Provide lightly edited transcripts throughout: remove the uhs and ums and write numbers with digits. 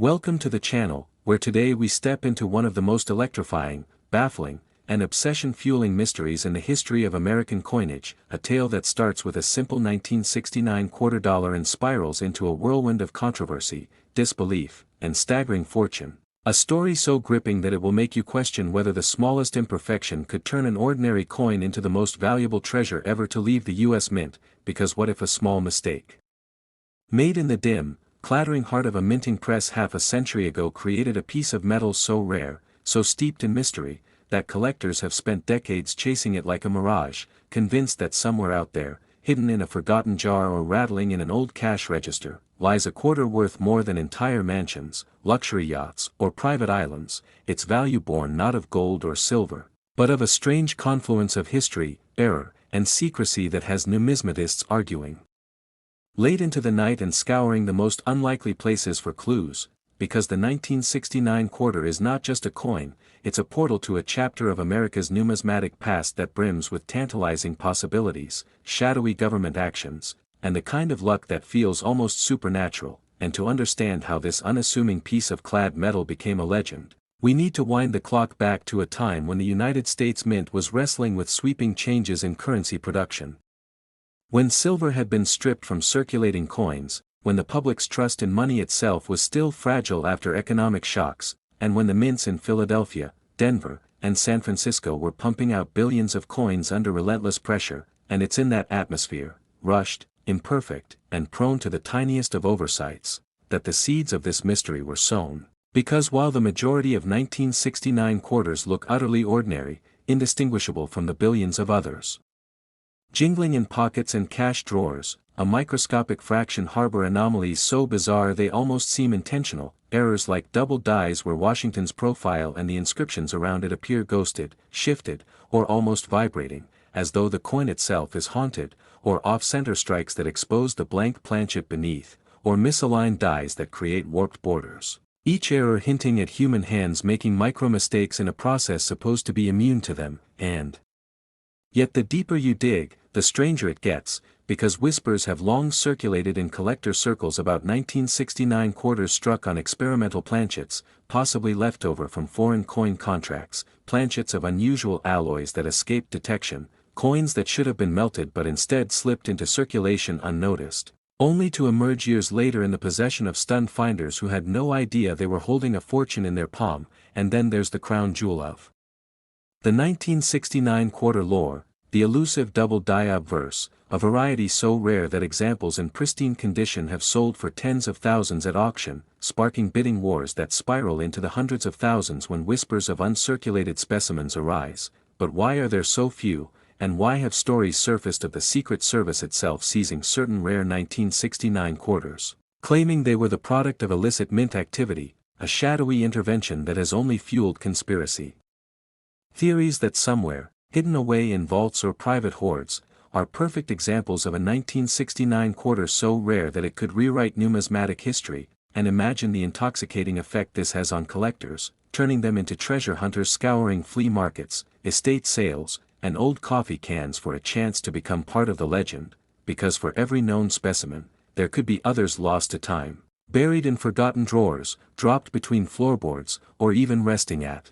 Welcome to the channel, where today we step into one of the most electrifying, baffling, and obsession-fueling mysteries in the history of American coinage, a tale that starts with a simple 1969 quarter dollar and spirals into a whirlwind of controversy, disbelief, and staggering fortune. A story so gripping that it will make you question whether the smallest imperfection could turn an ordinary coin into the most valuable treasure ever to leave the U.S. Mint, because what if a small mistake? Made in the dim, clattering heart of a minting press half a century ago created a piece of metal so rare, so steeped in mystery, that collectors have spent decades chasing it like a mirage, convinced that somewhere out there, hidden in a forgotten jar or rattling in an old cash register, lies a quarter worth more than entire mansions, luxury yachts, or private islands, its value born not of gold or silver, but of a strange confluence of history, error, and secrecy that has numismatists arguing late into the night and scouring the most unlikely places for clues, because the 1969 quarter is not just a coin, it's a portal to a chapter of America's numismatic past that brims with tantalizing possibilities, shadowy government actions, and the kind of luck that feels almost supernatural. And to understand how this unassuming piece of clad metal became a legend, we need to wind the clock back to a time when the United States Mint was wrestling with sweeping changes in currency production. When silver had been stripped from circulating coins, when the public's trust in money itself was still fragile after economic shocks, and when the mints in Philadelphia, Denver, and San Francisco were pumping out billions of coins under relentless pressure, and it's in that atmosphere, rushed, imperfect, and prone to the tiniest of oversights, that the seeds of this mystery were sown. Because while the majority of 1969 quarters look utterly ordinary, indistinguishable from the billions of others jingling in pockets and cash drawers, a microscopic fraction harbor anomalies so bizarre they almost seem intentional, errors like double dies where Washington's profile and the inscriptions around it appear ghosted, shifted, or almost vibrating, as though the coin itself is haunted, or off-center strikes that expose the blank planchet beneath, or misaligned dies that create warped borders. Each error hinting at human hands making micro-mistakes in a process supposed to be immune to them, and yet the deeper you dig, the stranger it gets, because whispers have long circulated in collector circles about 1969 quarters struck on experimental planchets, possibly leftover from foreign coin contracts, planchets of unusual alloys that escaped detection, coins that should have been melted but instead slipped into circulation unnoticed, only to emerge years later in the possession of stunned finders who had no idea they were holding a fortune in their palm. And then there's the crown jewel of the 1969 quarter lore, the elusive double die obverse, a variety so rare that examples in pristine condition have sold for tens of thousands at auction, sparking bidding wars that spiral into the hundreds of thousands when whispers of uncirculated specimens arise. But why are there so few, and why have stories surfaced of the Secret Service itself seizing certain rare 1969 quarters, claiming they were the product of illicit mint activity, a shadowy intervention that has only fueled conspiracy theories that somewhere, hidden away in vaults or private hoards, are perfect examples of a 1969 quarter so rare that it could rewrite numismatic history. And imagine the intoxicating effect this has on collectors, turning them into treasure hunters scouring flea markets, estate sales, and old coffee cans for a chance to become part of the legend, because for every known specimen, there could be others lost to time, buried in forgotten drawers, dropped between floorboards, or even resting at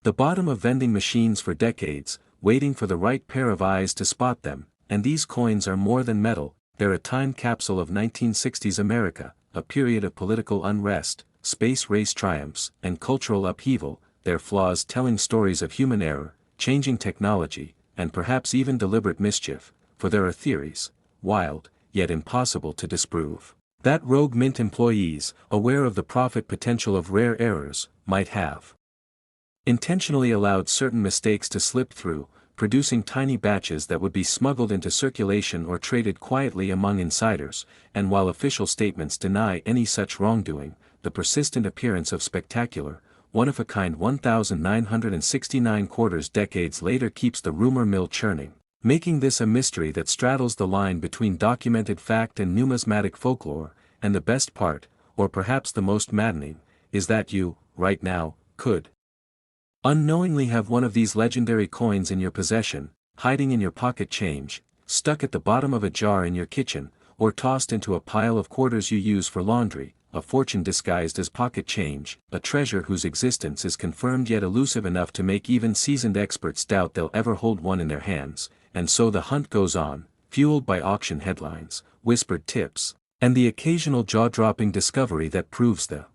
the bottom of vending machines for decades, waiting for the right pair of eyes to spot them. And these coins are more than metal, they're a time capsule of 1960s America, a period of political unrest, space race triumphs, and cultural upheaval, their flaws telling stories of human error, changing technology, and perhaps even deliberate mischief, for there are theories, wild, yet impossible to disprove, that rogue mint employees, aware of the profit potential of rare errors, might have intentionally allowed certain mistakes to slip through, producing tiny batches that would be smuggled into circulation or traded quietly among insiders. And while official statements deny any such wrongdoing, the persistent appearance of spectacular, one-of-a-kind 1969 quarters decades later keeps the rumor mill churning, making this a mystery that straddles the line between documented fact and numismatic folklore. And the best part, or perhaps the most maddening, is that you, right now, could unknowingly have one of these legendary coins in your possession, hiding in your pocket change, stuck at the bottom of a jar in your kitchen, or tossed into a pile of quarters you use for laundry, a fortune disguised as pocket change, a treasure whose existence is confirmed yet elusive enough to make even seasoned experts doubt they'll ever hold one in their hands, and so the hunt goes on, fueled by auction headlines, whispered tips, and the occasional jaw-dropping discovery that proves the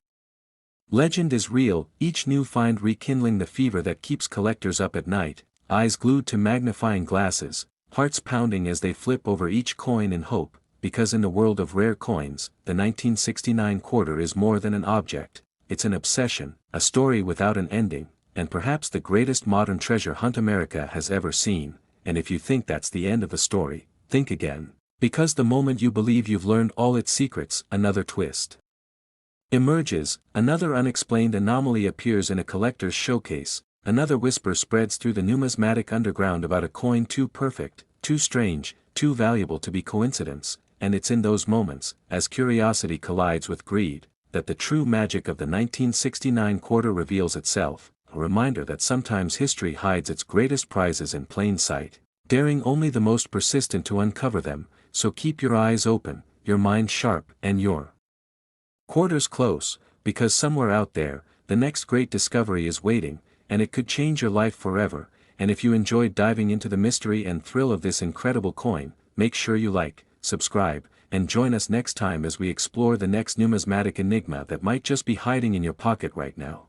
legend is real, each new find rekindling the fever that keeps collectors up at night, eyes glued to magnifying glasses, hearts pounding as they flip over each coin in hope, because in the world of rare coins, the 1969 quarter is more than an object, it's an obsession, a story without an ending, and perhaps the greatest modern treasure hunt America has ever seen, and if you think that's the end of the story, think again, because the moment you believe you've learned all its secrets, another twist emerges, another unexplained anomaly appears in a collector's showcase, another whisper spreads through the numismatic underground about a coin too perfect, too strange, too valuable to be coincidence, and it's in those moments, as curiosity collides with greed, that the true magic of the 1969 quarter reveals itself, a reminder that sometimes history hides its greatest prizes in plain sight, daring only the most persistent to uncover them, so keep your eyes open, your mind sharp, and your quarters close, because somewhere out there, the next great discovery is waiting, and it could change your life forever, and if you enjoyed diving into the mystery and thrill of this incredible coin, make sure you like, subscribe, and join us next time as we explore the next numismatic enigma that might just be hiding in your pocket right now.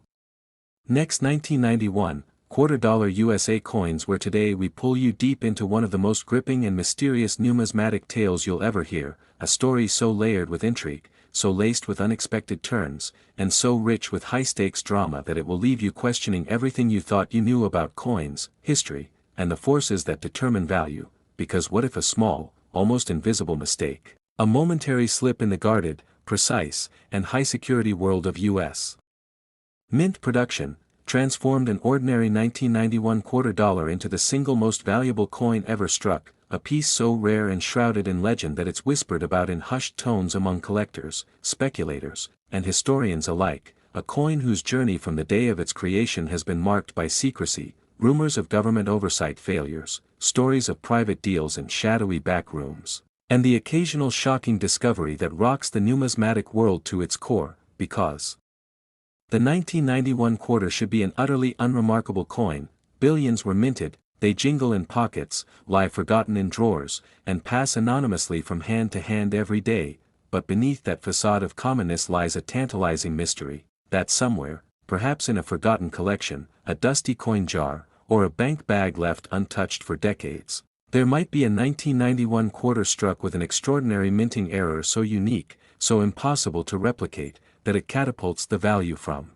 Next, 1991, $quarter USA coins, where today we pull you deep into one of the most gripping and mysterious numismatic tales you'll ever hear, a story so layered with intrigue, so laced with unexpected turns, and so rich with high-stakes drama that it will leave you questioning everything you thought you knew about coins, history, and the forces that determine value, because what if a small, almost invisible mistake, a momentary slip in the guarded, precise, and high-security world of U.S. mint production, transformed an ordinary 1991 $quarter into the single most valuable coin ever struck, a piece so rare and shrouded in legend that it's whispered about in hushed tones among collectors, speculators, and historians alike, a coin whose journey from the day of its creation has been marked by secrecy, rumors of government oversight failures, stories of private deals in shadowy back rooms, and the occasional shocking discovery that rocks the numismatic world to its core, because the 1991 quarter should be an utterly unremarkable coin, billions were minted, they jingle in pockets, lie forgotten in drawers, and pass anonymously from hand to hand every day, but beneath that facade of commonness lies a tantalizing mystery, that somewhere, perhaps in a forgotten collection, a dusty coin jar, or a bank bag left untouched for decades, there might be a 1991 quarter struck with an extraordinary minting error so unique, so impossible to replicate, that it catapults the value from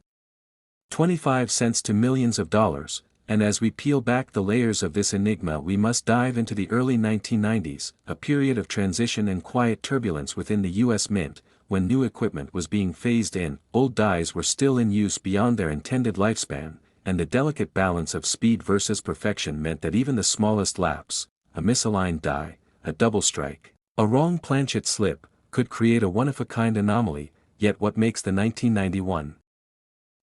25 cents to millions of dollars. And as we peel back the layers of this enigma, we must dive into the early 1990s, a period of transition and quiet turbulence within the U.S. Mint, when new equipment was being phased in, old dies were still in use beyond their intended lifespan, and the delicate balance of speed versus perfection meant that even the smallest lapse, a misaligned die, a double strike, a wrong planchet slip, could create a one-of-a-kind anomaly. Yet what makes the 1991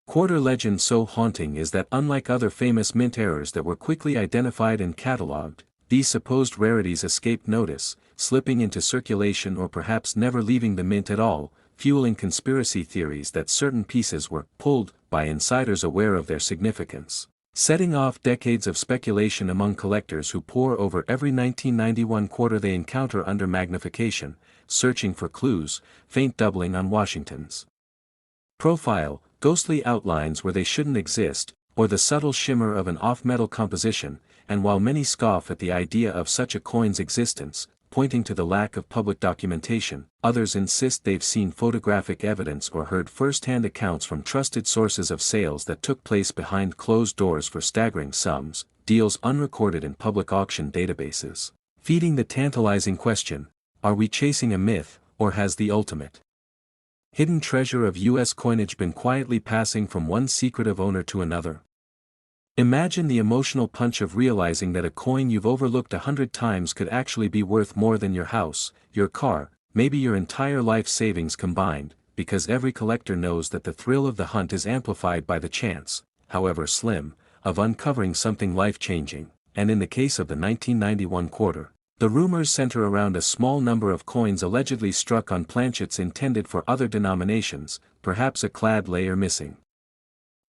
quarter legend so haunting is that unlike other famous mint errors that were quickly identified and catalogued, these supposed rarities escaped notice, slipping into circulation or perhaps never leaving the mint at all, fueling conspiracy theories that certain pieces were pulled by insiders aware of their significance, setting off decades of speculation among collectors who pore over every 1991 quarter they encounter under magnification, searching for clues, faint doubling on Washington's profile, ghostly outlines where they shouldn't exist, or the subtle shimmer of an off-metal composition, and while many scoff at the idea of such a coin's existence, pointing to the lack of public documentation, others insist they've seen photographic evidence or heard first-hand accounts from trusted sources of sales that took place behind closed doors for staggering sums, deals unrecorded in public auction databases, feeding the tantalizing question, are we chasing a myth, or has the ultimate hidden treasure of U.S. coinage been quietly passing from one secretive owner to another? Imagine the emotional punch of realizing that a coin you've overlooked 100 times could actually be worth more than your house, your car, maybe your entire life savings combined, because every collector knows that the thrill of the hunt is amplified by the chance, however slim, of uncovering something life-changing, and in the case of the 1991 quarter, The rumors center around a small number of coins allegedly struck on planchets intended for other denominations, perhaps a clad layer missing,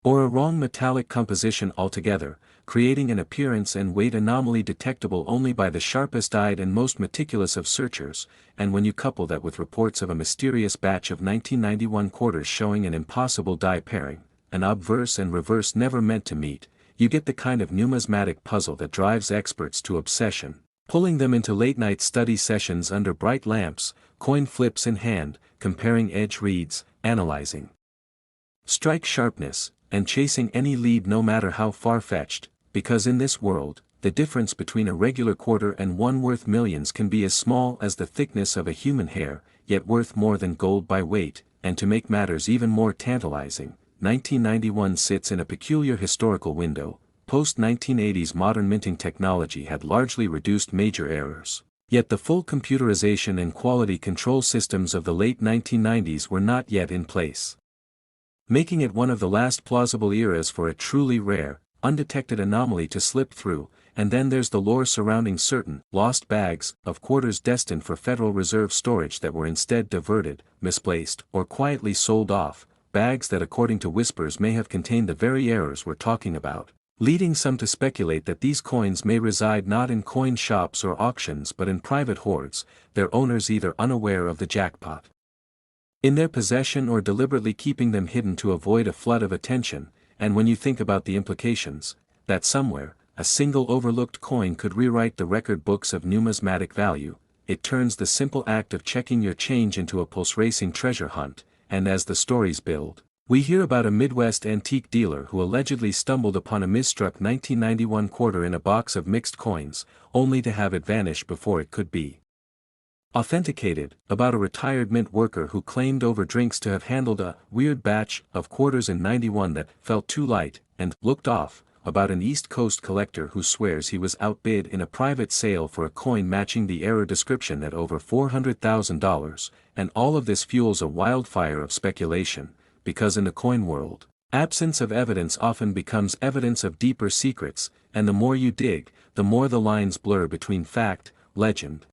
or a wrong metallic composition altogether, creating an appearance and weight anomaly detectable only by the sharpest-eyed and most meticulous of searchers, and when you couple that with reports of a mysterious batch of 1991 quarters showing an impossible die pairing, an obverse and reverse never meant to meet, you get the kind of numismatic puzzle that drives experts to obsession, pulling them into late-night study sessions under bright lamps, coin flips in hand, comparing edge reads, analyzing strike sharpness, and chasing any lead no matter how far-fetched, because in this world, the difference between a regular quarter and one worth millions can be as small as the thickness of a human hair, yet worth more than gold by weight, and to make matters even more tantalizing, 1991 sits in a peculiar historical window. Post-1980s modern minting technology had largely reduced major errors, yet the full computerization and quality control systems of the late 1990s were not yet in place, making it one of the last plausible eras for a truly rare, undetected anomaly to slip through. And then there's the lore surrounding certain lost bags of quarters destined for Federal Reserve storage that were instead diverted, misplaced, or quietly sold off, bags that according to whispers may have contained the very errors we're talking about, leading some to speculate that these coins may reside not in coin shops or auctions but in private hoards, their owners either unaware of the jackpot in their possession or deliberately keeping them hidden to avoid a flood of attention. And when you think about the implications, that somewhere, a single overlooked coin could rewrite the record books of numismatic value, it turns the simple act of checking your change into a pulse-racing treasure hunt. And as the stories build, we hear about a Midwest antique dealer who allegedly stumbled upon a misstruck 1991 quarter in a box of mixed coins, only to have it vanish before it could be authenticated, about a retired mint worker who claimed over drinks to have handled a weird batch of quarters in '91 that felt too light, and looked off, about an East Coast collector who swears he was outbid in a private sale for a coin matching the error description at over $400,000, and all of this fuels a wildfire of speculation, because in the coin world, absence of evidence often becomes evidence of deeper secrets, and the more you dig, the more the lines blur between fact, legend,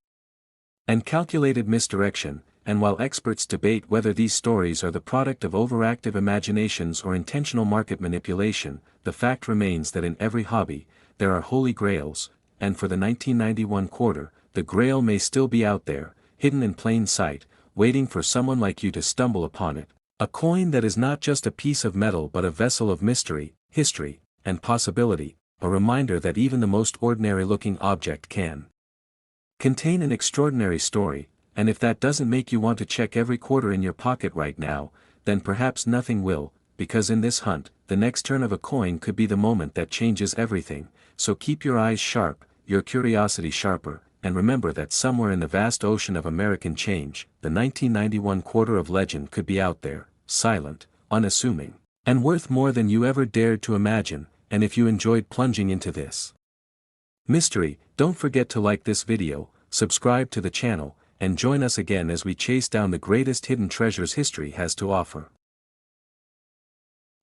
and calculated misdirection. And while experts debate whether these stories are the product of overactive imaginations or intentional market manipulation, the fact remains that in every hobby, there are holy grails, and for the 1991 quarter, the grail may still be out there, hidden in plain sight, waiting for someone like you to stumble upon it. A coin that is not just a piece of metal but a vessel of mystery, history, and possibility, a reminder that even the most ordinary-looking object can contain an extraordinary story. And if that doesn't make you want to check every quarter in your pocket right now, then perhaps nothing will, because in this hunt, the next turn of a coin could be the moment that changes everything. So keep your eyes sharp, your curiosity sharper, and remember that somewhere in the vast ocean of American change, the 1991 quarter of legend could be out there, silent, unassuming, and worth more than you ever dared to imagine. And if you enjoyed plunging into this mystery, don't forget to like this video, subscribe to the channel, and join us again as we chase down the greatest hidden treasures history has to offer.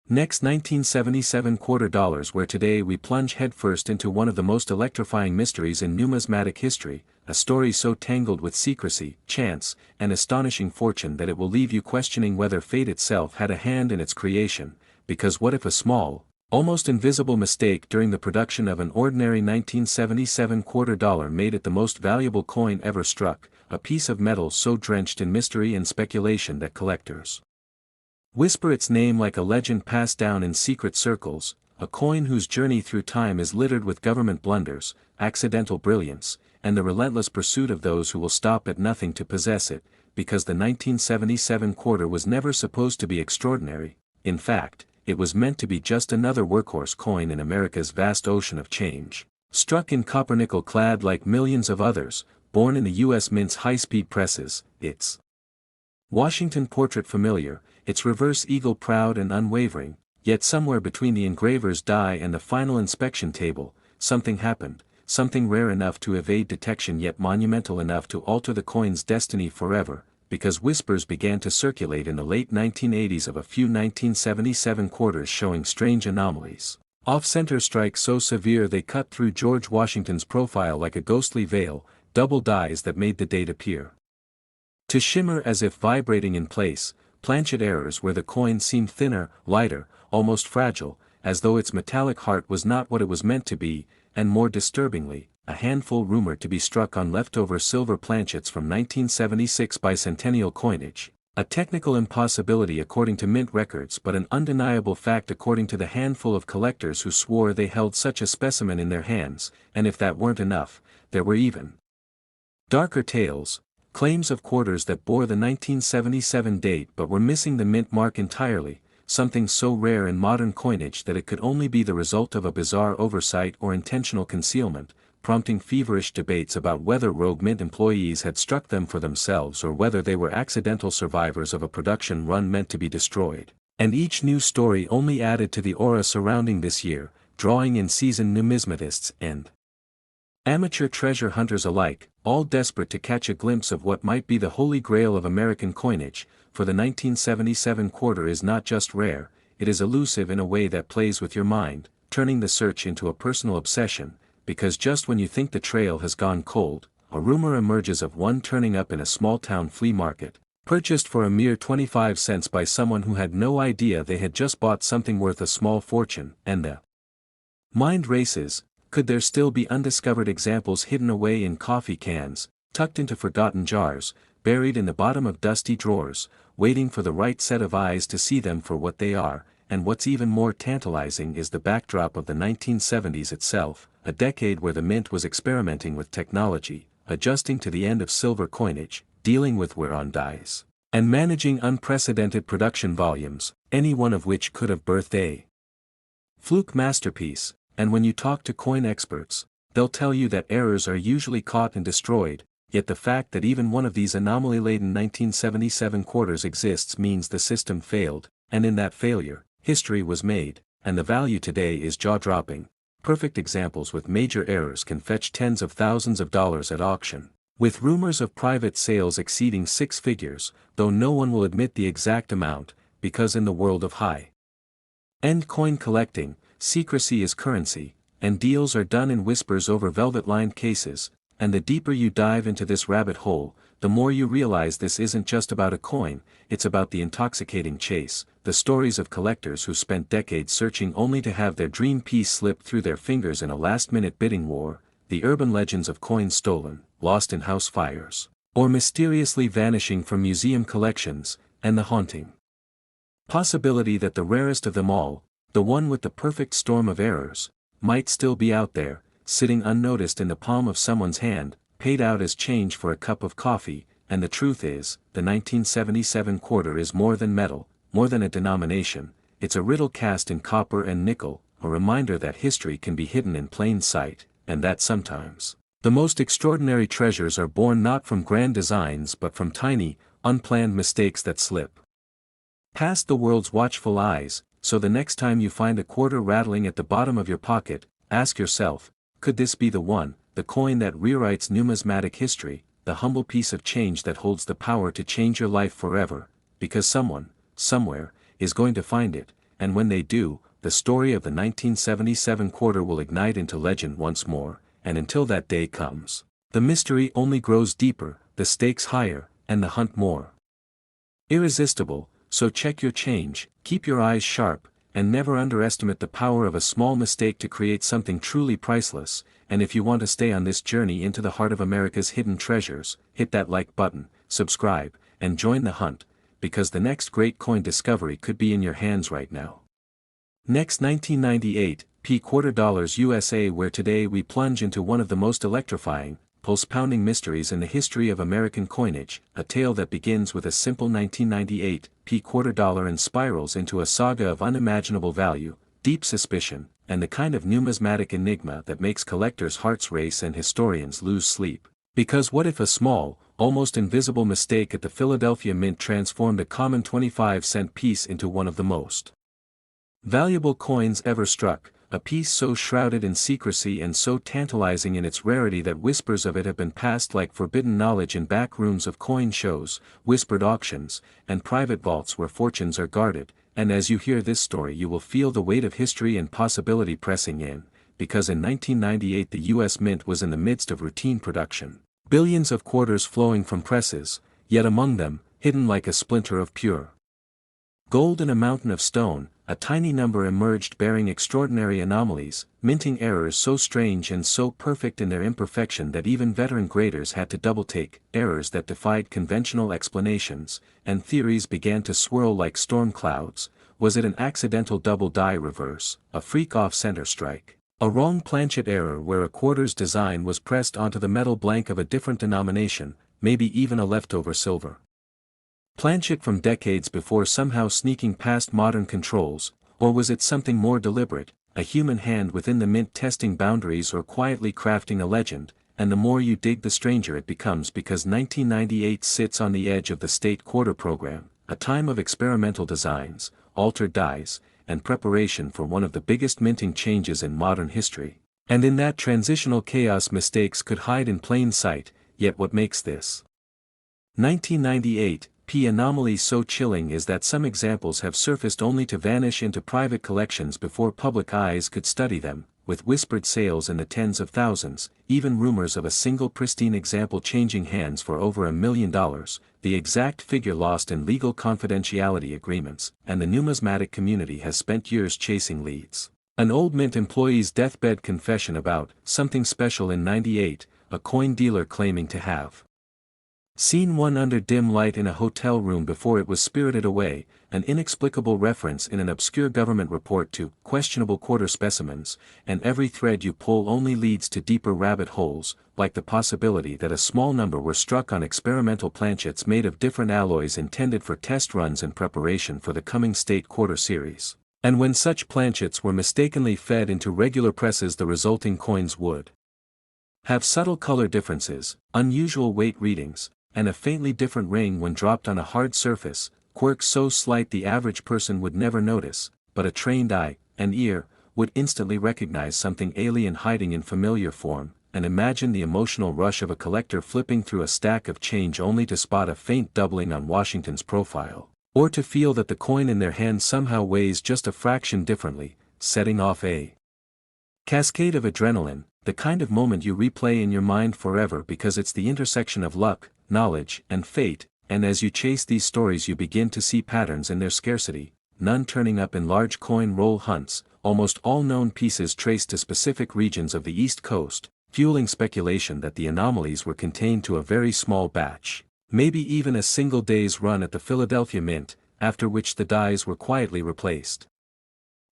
Next, 1977 quarter dollars, where today we plunge headfirst into one of the most electrifying mysteries in numismatic history, a story so tangled with secrecy, chance, and astonishing fortune that it will leave you questioning whether fate itself had a hand in its creation, because what if a small, almost invisible mistake during the production of an ordinary 1977 quarter dollar made it the most valuable coin ever struck, a piece of metal so drenched in mystery and speculation that collectors whisper its name like a legend passed down in secret circles, a coin whose journey through time is littered with government blunders, accidental brilliance, and the relentless pursuit of those who will stop at nothing to possess it, because the 1977 quarter was never supposed to be extraordinary. In fact, it was meant to be just another workhorse coin in America's vast ocean of change, struck in copper-nickel clad like millions of others, born in the U.S. Mint's high-speed presses, its Washington portrait familiar, its reverse eagle proud and unwavering. Yet somewhere between the engraver's die and the final inspection table, something happened, something rare enough to evade detection yet monumental enough to alter the coin's destiny forever, because whispers began to circulate in the late 1980s of a few 1977 quarters showing strange anomalies. Off-center strikes so severe they cut through George Washington's profile like a ghostly veil, double dies that made the date appear to shimmer as if vibrating in place, planchet errors where the coin seemed thinner, lighter, almost fragile, as though its metallic heart was not what it was meant to be, and more disturbingly, a handful rumored to be struck on leftover silver planchets from 1976 bicentennial coinage, a technical impossibility according to mint records but an undeniable fact according to the handful of collectors who swore they held such a specimen in their hands, and if that weren't enough, there were even darker tales, claims of quarters that bore the 1977 date but were missing the mint mark entirely, something so rare in modern coinage that it could only be the result of a bizarre oversight or intentional concealment, prompting feverish debates about whether rogue mint employees had struck them for themselves or whether they were accidental survivors of a production run meant to be destroyed. And each new story only added to the aura surrounding this year, drawing in seasoned numismatists and amateur treasure hunters alike, all desperate to catch a glimpse of what might be the holy grail of American coinage, for the 1977 quarter is not just rare, it is elusive in a way that plays with your mind, turning the search into a personal obsession, because just when you think the trail has gone cold, a rumor emerges of one turning up in a small-town flea market, purchased for a mere 25 cents by someone who had no idea they had just bought something worth a small fortune, and the mind races. Could there still be undiscovered examples hidden away in coffee cans, tucked into forgotten jars, buried in the bottom of dusty drawers, waiting for the right set of eyes to see them for what they are? And what's even more tantalizing is the backdrop of the 1970s itself, a decade where the mint was experimenting with technology, adjusting to the end of silver coinage, dealing with wear-on dies, and managing unprecedented production volumes, any one of which could have birthed a fluke masterpiece. And when you talk to coin experts, they'll tell you that errors are usually caught and destroyed, yet the fact that even one of these anomaly-laden 1977 quarters exists means the system failed, and in that failure, history was made, and the value today is jaw-dropping. Perfect examples with major errors can fetch tens of thousands of dollars at auction, with rumors of private sales exceeding six figures, though no one will admit the exact amount, because in the world of high-end coin collecting, secrecy is currency, and deals are done in whispers over velvet-lined cases, and the deeper you dive into this rabbit hole, the more you realize this isn't just about a coin, it's about the intoxicating chase, the stories of collectors who spent decades searching only to have their dream piece slip through their fingers in a last-minute bidding war, the urban legends of coins stolen, lost in house fires, or mysteriously vanishing from museum collections, and the haunting possibility that the rarest of them all, the one with the perfect storm of errors, might still be out there, sitting unnoticed in the palm of someone's hand, paid out as change for a cup of coffee. And the truth is, the 1977 quarter is more than metal, more than a denomination, it's a riddle cast in copper and nickel, a reminder that history can be hidden in plain sight, and that sometimes the most extraordinary treasures are born not from grand designs but from tiny, unplanned mistakes that slip past the world's watchful eyes. So the next time you find a quarter rattling at the bottom of your pocket, ask yourself, could this be the one, the coin that rewrites numismatic history, the humble piece of change that holds the power to change your life forever, because someone, somewhere, is going to find it, and when they do, the story of the 1977 quarter will ignite into legend once more, and until that day comes, the mystery only grows deeper, the stakes higher, and the hunt more irresistible. So check your change, keep your eyes sharp, and never underestimate the power of a small mistake to create something truly priceless. And if you want to stay on this journey into the heart of America's hidden treasures, hit that like button, subscribe, and join the hunt, because the next great coin discovery could be in your hands right now. Next 1998, $quarter USA, where today we plunge into one of the most electrifying, pulse-pounding mysteries in the history of American coinage, a tale that begins with a simple 1998 $quarter and spirals into a saga of unimaginable value, deep suspicion, and the kind of numismatic enigma that makes collectors' hearts race and historians lose sleep. Because what if a small, almost invisible mistake at the Philadelphia Mint transformed a common 25-cent piece into one of the most valuable coins ever struck, a piece so shrouded in secrecy and so tantalizing in its rarity that whispers of it have been passed like forbidden knowledge in back rooms of coin shows, whispered auctions, and private vaults where fortunes are guarded. And as you hear this story you will feel the weight of history and possibility pressing in, because in 1998 the U.S. Mint was in the midst of routine production, Billions of quarters flowing from presses, yet among them, hidden like a splinter of pure gold in a mountain of stone, a tiny number emerged bearing extraordinary anomalies, minting errors so strange and so perfect in their imperfection that even veteran graders had to double-take, errors that defied conventional explanations, and theories began to swirl like storm clouds. Was it an accidental double die reverse, a freak off-center strike, a wrong planchet error where a quarter's design was pressed onto the metal blank of a different denomination, maybe even a leftover silver planchet from decades before somehow sneaking past modern controls, or was it something more deliberate, a human hand within the mint testing boundaries or quietly crafting a legend? And the more you dig the stranger it becomes, because 1998 sits on the edge of the state quarter program, a time of experimental designs, altered dies, and preparation for one of the biggest minting changes in modern history. And in that transitional chaos mistakes could hide in plain sight, yet what makes this 1998 anomaly so chilling is that some examples have surfaced only to vanish into private collections before public eyes could study them, with whispered sales in the tens of thousands, even rumors of a single pristine example changing hands for over $1 million, the exact figure lost in legal confidentiality agreements, and the numismatic community has spent years chasing leads. An old mint employee's deathbed confession about something special in '98, a coin dealer claiming to have seen one under dim light in a hotel room before it was spirited away, an inexplicable reference in an obscure government report to questionable quarter specimens, and every thread you pull only leads to deeper rabbit holes, like the possibility that a small number were struck on experimental planchets made of different alloys intended for test runs in preparation for the coming state quarter series. And when such planchets were mistakenly fed into regular presses, the resulting coins would have subtle color differences, unusual weight readings, and a faintly different ring when dropped on a hard surface, quirks so slight the average person would never notice, but a trained eye, and ear, would instantly recognize something alien hiding in familiar form. And imagine the emotional rush of a collector flipping through a stack of change only to spot a faint doubling on Washington's profile, or to feel that the coin in their hand somehow weighs just a fraction differently, setting off a cascade of adrenaline, the kind of moment you replay in your mind forever because it's the intersection of luck, knowledge, and fate. And as you chase these stories you begin to see patterns in their scarcity, none turning up in large coin roll hunts, almost all known pieces traced to specific regions of the East Coast, fueling speculation that the anomalies were contained to a very small batch, maybe even a single day's run at the Philadelphia Mint, after which the dies were quietly replaced,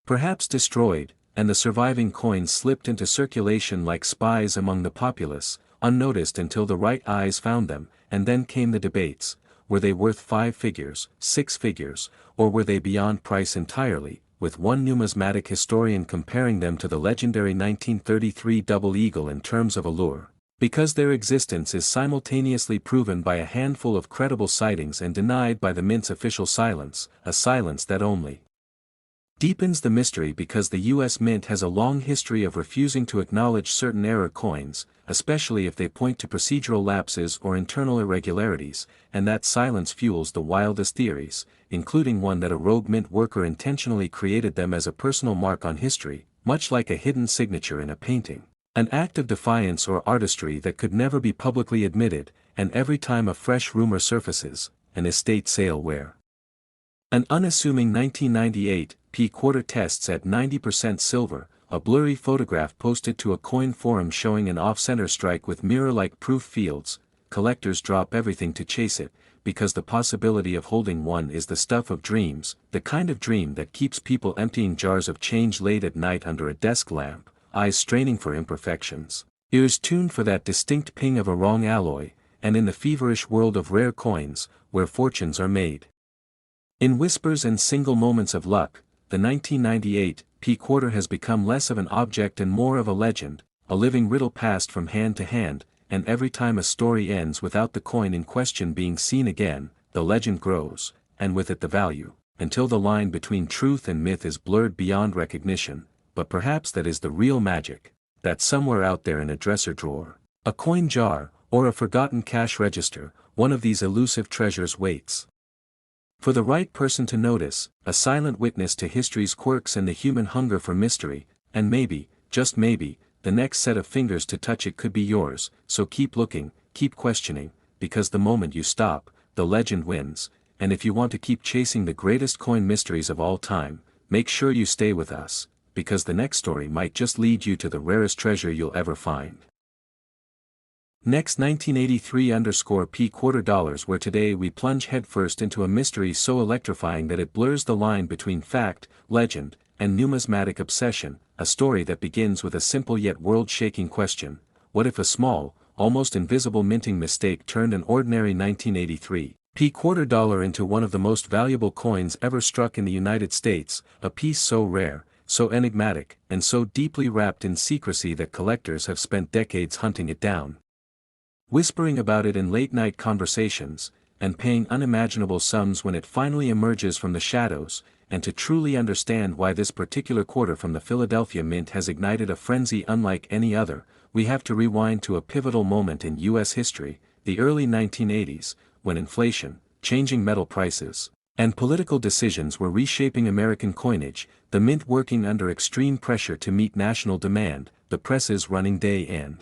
perhaps destroyed, and the surviving coins slipped into circulation like spies among the populace, unnoticed until the right eyes found them. And then came the debates: were they worth 5 figures, 6 figures, or were they beyond price entirely, with one numismatic historian comparing them to the legendary 1933 double eagle in terms of allure, because their existence is simultaneously proven by a handful of credible sightings and denied by the mint's official silence, a silence that only deepens the mystery because the U.S. Mint has a long history of refusing to acknowledge certain error coins, especially if they point to procedural lapses or internal irregularities, and that silence fuels the wildest theories, including one that a rogue mint worker intentionally created them as a personal mark on history, much like a hidden signature in a painting. An act of defiance or artistry that could never be publicly admitted, and every time a fresh rumor surfaces, an estate sale where an unassuming 1998 quarter tests at 90% silver, a blurry photograph posted to a coin forum showing an off-center strike with mirror-like proof fields, collectors drop everything to chase it, because the possibility of holding one is the stuff of dreams, the kind of dream that keeps people emptying jars of change late at night under a desk lamp, eyes straining for imperfections, ears tuned for that distinct ping of a wrong alloy, and in the feverish world of rare coins, where fortunes are made in whispers and single moments of luck, the 1998 quarter has become less of an object and more of a legend, a living riddle passed from hand to hand, and every time a story ends without the coin in question being seen again, the legend grows, and with it the value, until the line between truth and myth is blurred beyond recognition. But perhaps that is the real magic, that somewhere out there in a dresser drawer, a coin jar, or a forgotten cash register, one of these elusive treasures waits for the right person to notice, a silent witness to history's quirks and the human hunger for mystery, and maybe, just maybe, the next set of fingers to touch it could be yours. So keep looking, keep questioning, because the moment you stop, the legend wins, and if you want to keep chasing the greatest coin mysteries of all time, make sure you stay with us, because the next story might just lead you to the rarest treasure you'll ever find. Next 1983 $P $, where today we plunge headfirst into a mystery so electrifying that it blurs the line between fact, legend, and numismatic obsession, a story that begins with a simple yet world-shaking question: what if a small, almost invisible minting mistake turned an ordinary 1983 $P $, into one of the most valuable coins ever struck in the United States, a piece so rare, so enigmatic, and so deeply wrapped in secrecy that collectors have spent decades hunting it down, whispering about it in late-night conversations, and paying unimaginable sums when it finally emerges from the shadows. And to truly understand why this particular quarter from the Philadelphia Mint has ignited a frenzy unlike any other, we have to rewind to a pivotal moment in U.S. history, the early 1980s, when inflation, changing metal prices, and political decisions were reshaping American coinage, the mint working under extreme pressure to meet national demand, the presses running day and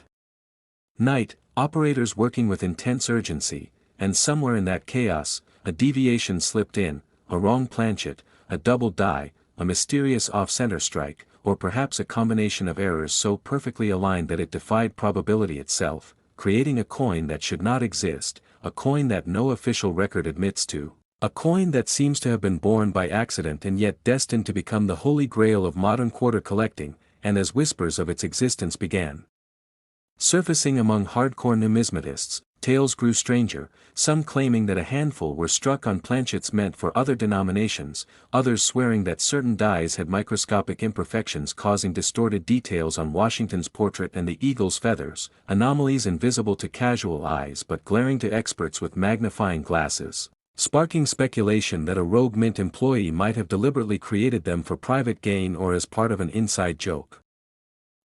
night, operators working with intense urgency, and somewhere in that chaos, a deviation slipped in, a wrong planchet, a double die, a mysterious off-center strike, or perhaps a combination of errors so perfectly aligned that it defied probability itself, creating a coin that should not exist, a coin that no official record admits to, a coin that seems to have been born by accident and yet destined to become the holy grail of modern quarter collecting. And as whispers of its existence began surfacing among hardcore numismatists, tales grew stranger, some claiming that a handful were struck on planchets meant for other denominations, others swearing that certain dies had microscopic imperfections causing distorted details on Washington's portrait and the eagle's feathers, anomalies invisible to casual eyes but glaring to experts with magnifying glasses, sparking speculation that a rogue mint employee might have deliberately created them for private gain or as part of an inside joke.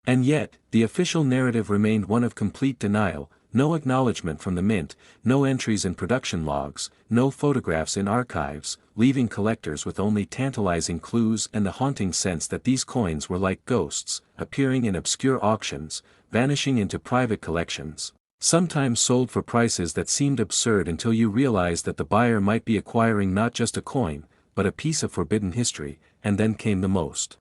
And yet, the official narrative remained one of complete denial. No acknowledgement from the mint, no entries in production logs, no photographs in archives, leaving collectors with only tantalizing clues and the haunting sense that these coins were like ghosts, appearing in obscure auctions, vanishing into private collections, sometimes sold for prices that seemed absurd until you realized that the buyer might be acquiring not just a coin, but a piece of forbidden history. And then came the most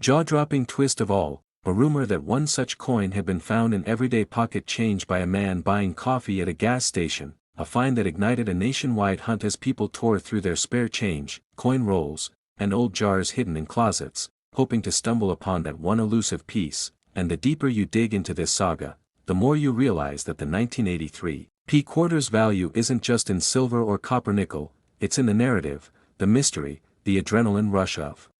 jaw-dropping twist of all. A rumor that one such coin had been found in everyday pocket change by a man buying coffee at a gas station, a find that ignited a nationwide hunt as people tore through their spare change, coin rolls, and old jars hidden in closets, hoping to stumble upon that one elusive piece. And the deeper you dig into this saga, the more you realize that the 1983 P quarter's value isn't just in silver or copper nickel, it's in the narrative, the mystery, the adrenaline rush of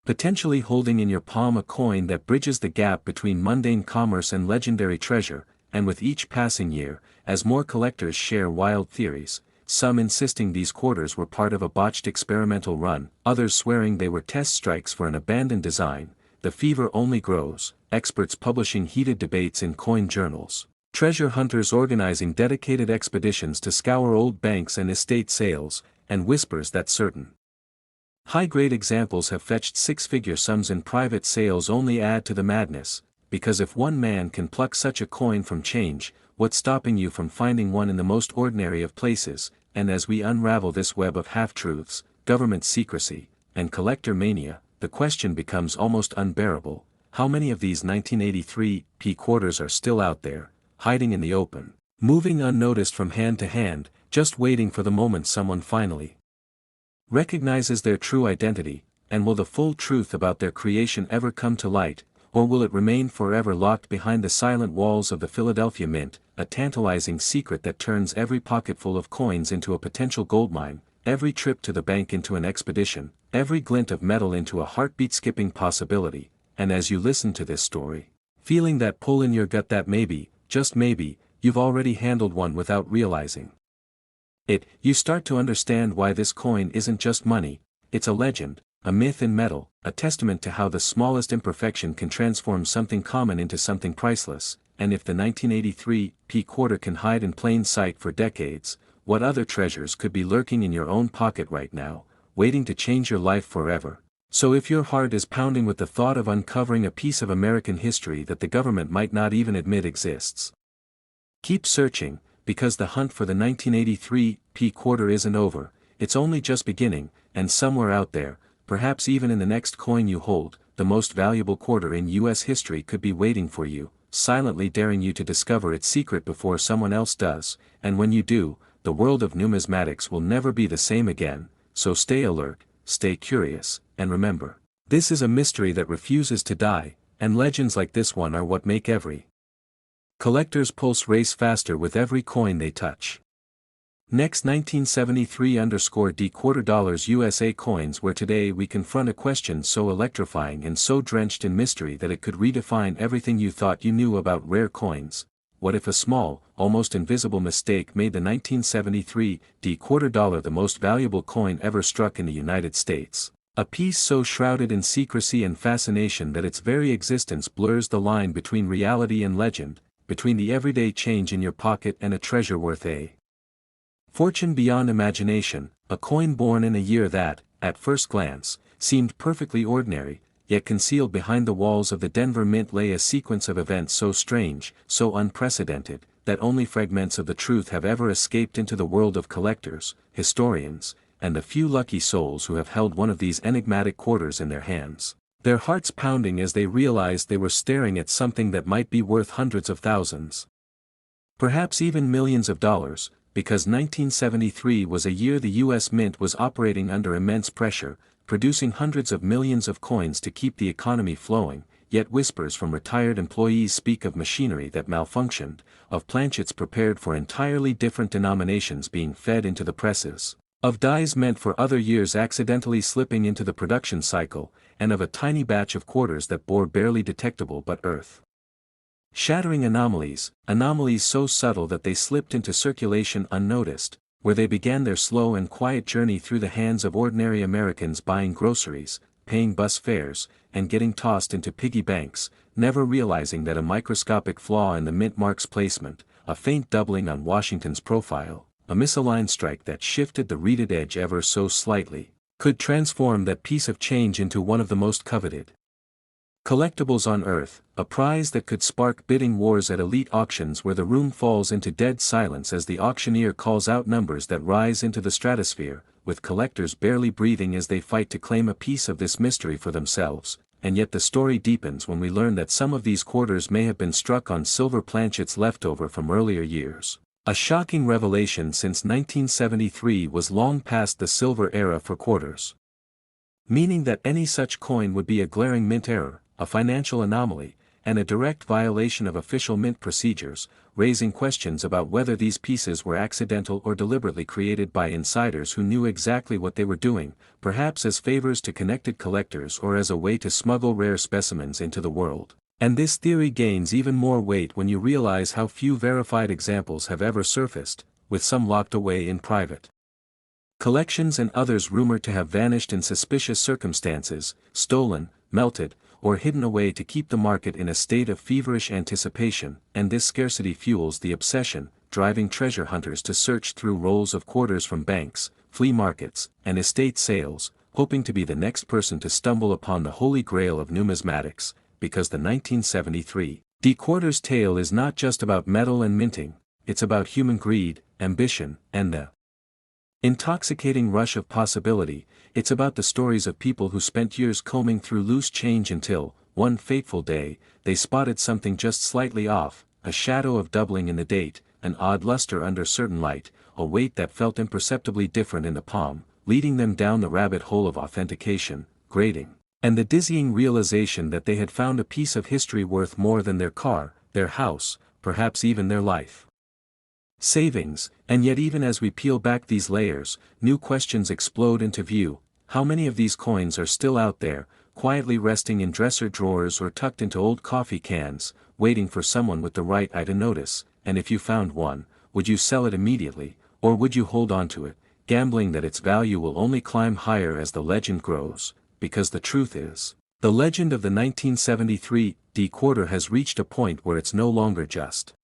potentially holding in your palm a coin that bridges the gap between mundane commerce and legendary treasure. And with each passing year, as more collectors share wild theories, some insisting these quarters were part of a botched experimental run, others swearing they were test strikes for an abandoned design, the fever only grows, experts publishing heated debates in coin journals, treasure hunters organizing dedicated expeditions to scour old banks and estate sales, and whispers that certain high-grade examples have fetched six-figure sums in private sales only add to the madness, because if one man can pluck such a coin from change, what's stopping you from finding one in the most ordinary of places? And as we unravel this web of half-truths, government secrecy, and collector mania, the question becomes almost unbearable: how many of these 1983 P quarters are still out there, hiding in the open, moving unnoticed from hand to hand, just waiting for the moment someone finally recognizes their true identity? And will the full truth about their creation ever come to light, or will it remain forever locked behind the silent walls of the Philadelphia Mint, a tantalizing secret that turns every pocketful of coins into a potential goldmine, every trip to the bank into an expedition, every glint of metal into a heartbeat-skipping possibility? And as you listen to this story, feeling that pull in your gut that maybe, just maybe, you've already handled one without realizing it, you start to understand why this coin isn't just money, it's a legend, a myth in metal, a testament to how the smallest imperfection can transform something common into something priceless. And if the 1983 P quarter can hide in plain sight for decades, what other treasures could be lurking in your own pocket right now, waiting to change your life forever? So if your heart is pounding with the thought of uncovering a piece of American history that the government might not even admit exists, Keep searching, because the hunt for the 1983 P quarter isn't over, it's only just beginning, and somewhere out there, perhaps even in the next coin you hold, the most valuable quarter in US history could be waiting for you, silently daring you to discover its secret before someone else does, and when you do, the world of numismatics will never be the same again, so stay alert, stay curious, and remember, this is a mystery that refuses to die, and legends like this one are what make every collector's pulse race faster with every coin they touch. Next 1973_D quarter dollars USA coins, where today we confront a question so electrifying and so drenched in mystery that it could redefine everything you thought you knew about rare coins. What if a small, almost invisible mistake made the 1973 quarter dollar the most valuable coin ever struck in the United States? A piece so shrouded in secrecy and fascination that its very existence blurs the line between reality and legend, between the everyday change in your pocket and a treasure worth a fortune beyond imagination, a coin born in a year that, at first glance, seemed perfectly ordinary, yet concealed behind the walls of the Denver Mint lay a sequence of events so strange, so unprecedented, that only fragments of the truth have ever escaped into the world of collectors, historians, and the few lucky souls who have held one of these enigmatic quarters in their hands, their hearts pounding as they realized they were staring at something that might be worth hundreds of thousands, perhaps even millions of dollars, because 1973 was a year the US Mint was operating under immense pressure, producing hundreds of millions of coins to keep the economy flowing, yet whispers from retired employees speak of machinery that malfunctioned, of planchets prepared for entirely different denominations being fed into the presses, of dies meant for other years accidentally slipping into the production cycle, and of a tiny batch of quarters that bore barely detectable but earth-shattering anomalies so subtle that they slipped into circulation unnoticed, where they began their slow and quiet journey through the hands of ordinary Americans buying groceries, paying bus fares, and getting tossed into piggy banks, never realizing that a microscopic flaw in the mint mark's placement, a faint doubling on Washington's profile, a misaligned strike that shifted the reeded edge ever so slightly, could transform that piece of change into one of the most coveted collectibles on earth, a prize that could spark bidding wars at elite auctions where the room falls into dead silence as the auctioneer calls out numbers that rise into the stratosphere, with collectors barely breathing as they fight to claim a piece of this mystery for themselves, and yet the story deepens when we learn that some of these quarters may have been struck on silver planchets left over from earlier years. A shocking revelation, since 1973 was long past the silver era for quarters, meaning that any such coin would be a glaring mint error, a financial anomaly, and a direct violation of official mint procedures, raising questions about whether these pieces were accidental or deliberately created by insiders who knew exactly what they were doing, perhaps as favors to connected collectors or as a way to smuggle rare specimens into the world. And this theory gains even more weight when you realize how few verified examples have ever surfaced, with some locked away in private collections and others rumored to have vanished in suspicious circumstances, stolen, melted, or hidden away to keep the market in a state of feverish anticipation, and this scarcity fuels the obsession, driving treasure hunters to search through rolls of quarters from banks, flea markets, and estate sales, hoping to be the next person to stumble upon the holy grail of numismatics, because the 1973 quarter's tale is not just about metal and minting, it's about human greed, ambition, and the intoxicating rush of possibility. It's about the stories of people who spent years combing through loose change until, one fateful day, they spotted something just slightly off, a shadow of doubling in the date, an odd luster under certain light, a weight that felt imperceptibly different in the palm, leading them down the rabbit hole of authentication, grading, and the dizzying realization that they had found a piece of history worth more than their car, their house, perhaps even their life savings. And yet, even as we peel back these layers, new questions explode into view. How many of these coins are still out there, quietly resting in dresser drawers or tucked into old coffee cans, waiting for someone with the right eye to notice? And if you found one, would you sell it immediately, or would you hold on to it, gambling that its value will only climb higher as the legend grows? Because the truth is, the legend of the 1973 quarter has reached a point where it's no longer just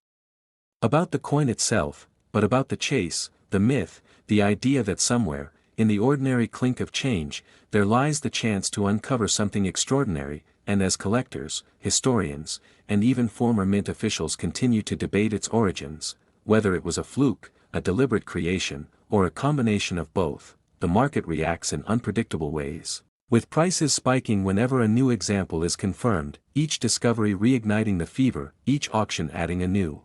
about the coin itself, but about the chase, the myth, the idea that somewhere, in the ordinary clink of change, there lies the chance to uncover something extraordinary, and as collectors, historians, and even former mint officials continue to debate its origins, whether it was a fluke, a deliberate creation, or a combination of both, the market reacts in unpredictable ways, with prices spiking whenever a new example is confirmed, each discovery reigniting the fever, each auction adding a new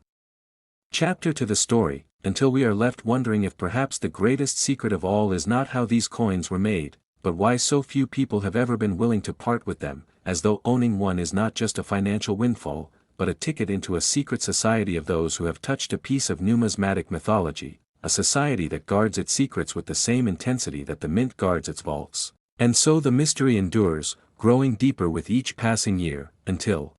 chapter to the story, until we are left wondering if perhaps the greatest secret of all is not how these coins were made, but why so few people have ever been willing to part with them, as though owning one is not just a financial windfall, but a ticket into a secret society of those who have touched a piece of numismatic mythology, a society that guards its secrets with the same intensity that the mint guards its vaults. And so the mystery endures, growing deeper with each passing year, until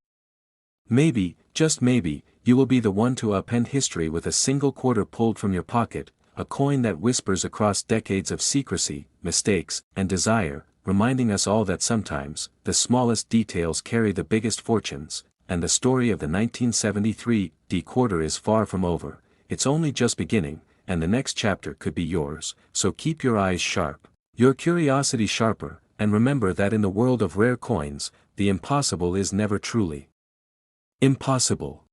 maybe, just maybe, you will be the one to upend history with a single quarter pulled from your pocket, a coin that whispers across decades of secrecy, mistakes, and desire, reminding us all that sometimes, the smallest details carry the biggest fortunes, and the story of the 1973 quarter is far from over, it's only just beginning, and the next chapter could be yours, so keep your eyes sharp, your curiosity sharper, and remember that in the world of rare coins, the impossible is never truly impossible.